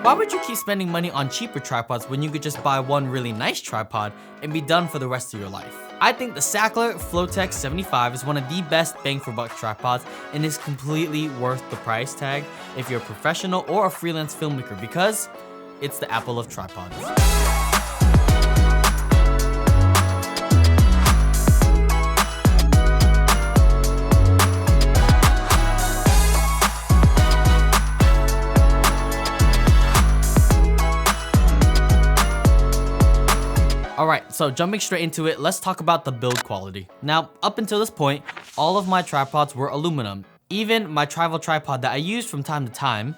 Why would you keep spending money on cheaper tripods when you could just buy one really nice tripod and be done for the rest of your life? I think the Sachtler Flowtech 75 is one of the best bang for buck tripods and is completely worth the price tag if you're a professional or a freelance filmmaker because it's the Apple of tripods. Alright, so jumping straight into it, let's talk about the build quality. Now, up until this point, all of my tripods were aluminum. Even my travel tripod that I use from time to time,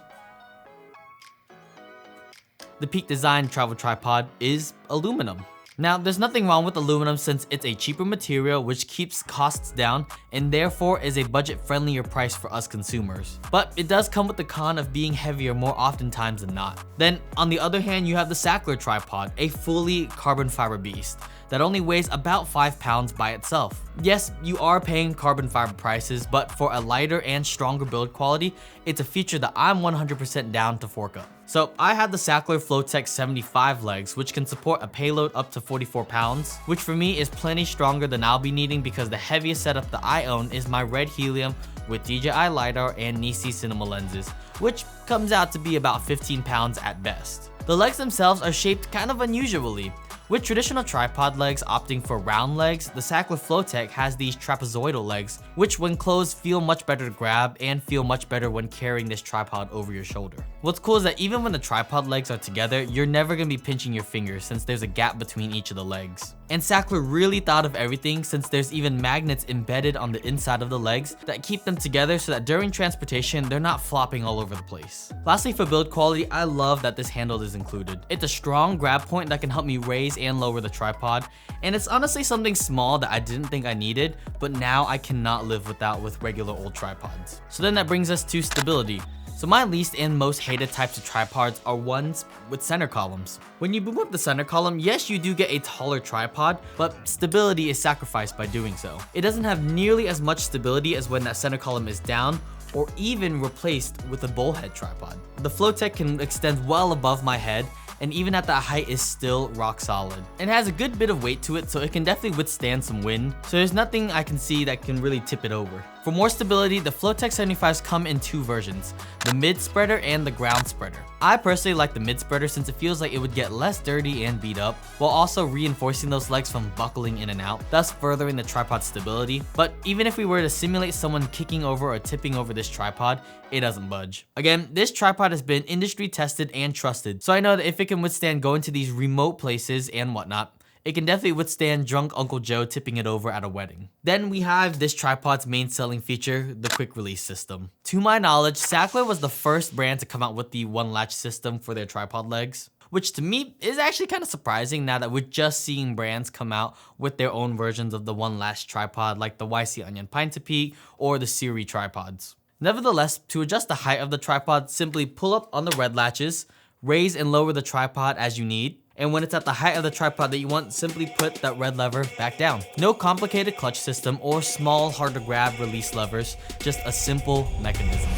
the Peak Design travel tripod, is aluminum. Now, there's nothing wrong with aluminum since it's a cheaper material which keeps costs down and therefore is a budget-friendlier price for us consumers. But it does come with the con of being heavier more oftentimes than not. Then, on the other hand, you have the Sachtler tripod, a fully carbon fiber beast that only weighs about 5 pounds by itself. Yes, you are paying carbon fiber prices, but for a lighter and stronger build quality, it's a feature that I'm 100% down to fork up. So I have the Sachtler Flowtech 75 legs, which can support a payload up to 44 pounds, which for me is plenty stronger than I'll be needing because the heaviest setup that I own is my red helium with DJI LiDAR and Nisi cinema lenses, which comes out to be about 15 pounds at best. The legs themselves are shaped kind of unusually. With traditional tripod legs opting for round legs, the Sachtler Flowtech has these trapezoidal legs, which when closed feel much better to grab and feel much better when carrying this tripod over your shoulder. What's cool is that even when the tripod legs are together, you're never going to be pinching your fingers since there's a gap between each of the legs. And Sachtler really thought of everything since there's even magnets embedded on the inside of the legs that keep them together so that during transportation, they're not flopping all over the place. Lastly, for build quality, I love that this handle is included. It's a strong grab point that can help me raise and lower the tripod, and it's honestly something small that I didn't think I needed, but now I cannot live without with regular old tripods. So then that brings us to stability. So my least and most hated types of tripods are ones with center columns. When you boom up the center column, yes, you do get a taller tripod, but stability is sacrificed by doing so. It doesn't have nearly as much stability as when that center column is down or even replaced with a bullhead tripod. The Flowtech can extend well above my head, and even at that height is still rock solid. It has a good bit of weight to it, so it can definitely withstand some wind, so there's nothing I can see that can really tip it over. For more stability, the Flowtech 75s come in two versions, the mid spreader and the ground spreader. I personally like the mid spreader since it feels like it would get less dirty and beat up, while also reinforcing those legs from buckling in and out, thus furthering the tripod stability. But even if we were to simulate someone kicking over or tipping over this tripod, it doesn't budge. Again, this tripod has been industry tested and trusted, so I know that if it can withstand going to these remote places and whatnot, it can definitely withstand drunk Uncle Joe tipping it over at a wedding. Then we have this tripod's main selling feature, the quick release system. To my knowledge, Sachtler was the first brand to come out with the one latch system for their tripod legs, which to me is actually kind of surprising now that we're just seeing brands come out with their own versions of the one latch tripod like the YC Onion Pine to Peak or the Siri tripods. Nevertheless, to adjust the height of the tripod, simply pull up on the red latches, raise and lower the tripod as you need, and when it's at the height of the tripod that you want, simply put that red lever back down. No complicated clutch system or small, hard to grab release levers, just a simple mechanism.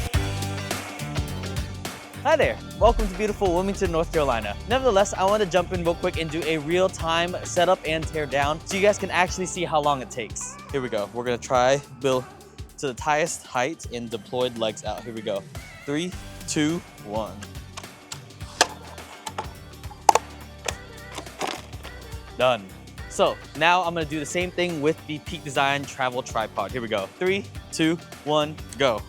Hi there, welcome to beautiful Wilmington, North Carolina. Nevertheless, I want to jump in real quick and do a real-time setup and tear down so you guys can actually see how long it takes. Here we go, we're gonna try build to the highest height and deployed legs out. Here we go, 3, 2, 1. Done. So now I'm gonna do the same thing with the Peak Design travel tripod. Here we go. 3, 2, 1, go.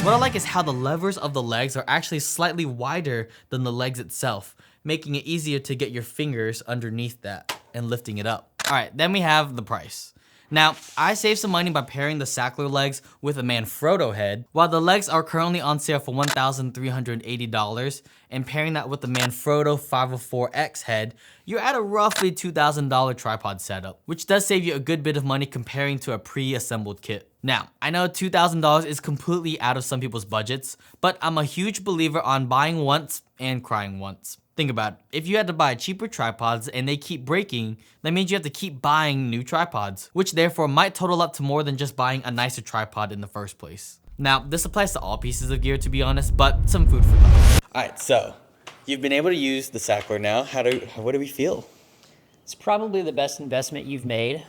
What I like is how the levers of the legs are actually slightly wider than the legs itself, making it easier to get your fingers underneath that and lifting it up. Alright, then we have the price. Now, I saved some money by pairing the Sachtler legs with a Manfrotto head. While the legs are currently on sale for $1,380, and pairing that with the Manfrotto 504X head, you're at a roughly $2,000 tripod setup, which does save you a good bit of money comparing to a pre-assembled kit. Now, I know $2,000 is completely out of some people's budgets, but I'm a huge believer on buying once and crying once. Think about it. If you had to buy cheaper tripods and they keep breaking, that means you have to keep buying new tripods, which therefore might total up to more than just buying a nicer tripod in the first place. Now, this applies to all pieces of gear, to be honest, but some food for thought. All right, so you've been able to use the Sachtler now. What do we feel? It's probably the best investment you've made.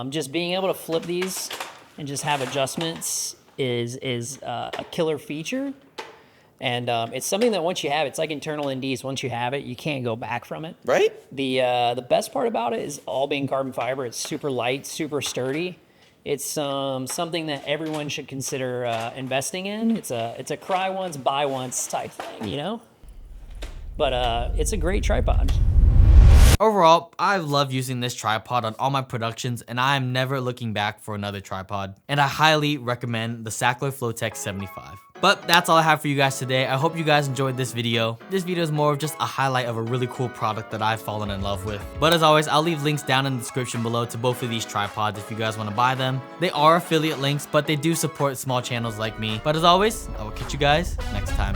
Just being able to flip these and just have adjustments is a killer feature. And it's something that once you have, it's like internal NDs. Once you have it, you can't go back from it. Right? The best part about it is all being carbon fiber. It's super light, super sturdy. It's something that everyone should consider investing in. It's a cry once, buy once type thing, you know? But it's a great tripod. Overall, I love using this tripod on all my productions, and I am never looking back for another tripod. And I highly recommend the Sachtler Flowtech 75. But that's all I have for you guys today. I hope you guys enjoyed this video. This video is more of just a highlight of a really cool product that I've fallen in love with. But as always, I'll leave links down in the description below to both of these tripods if you guys want to buy them. They are affiliate links, but they do support small channels like me. But as always, I will catch you guys next time.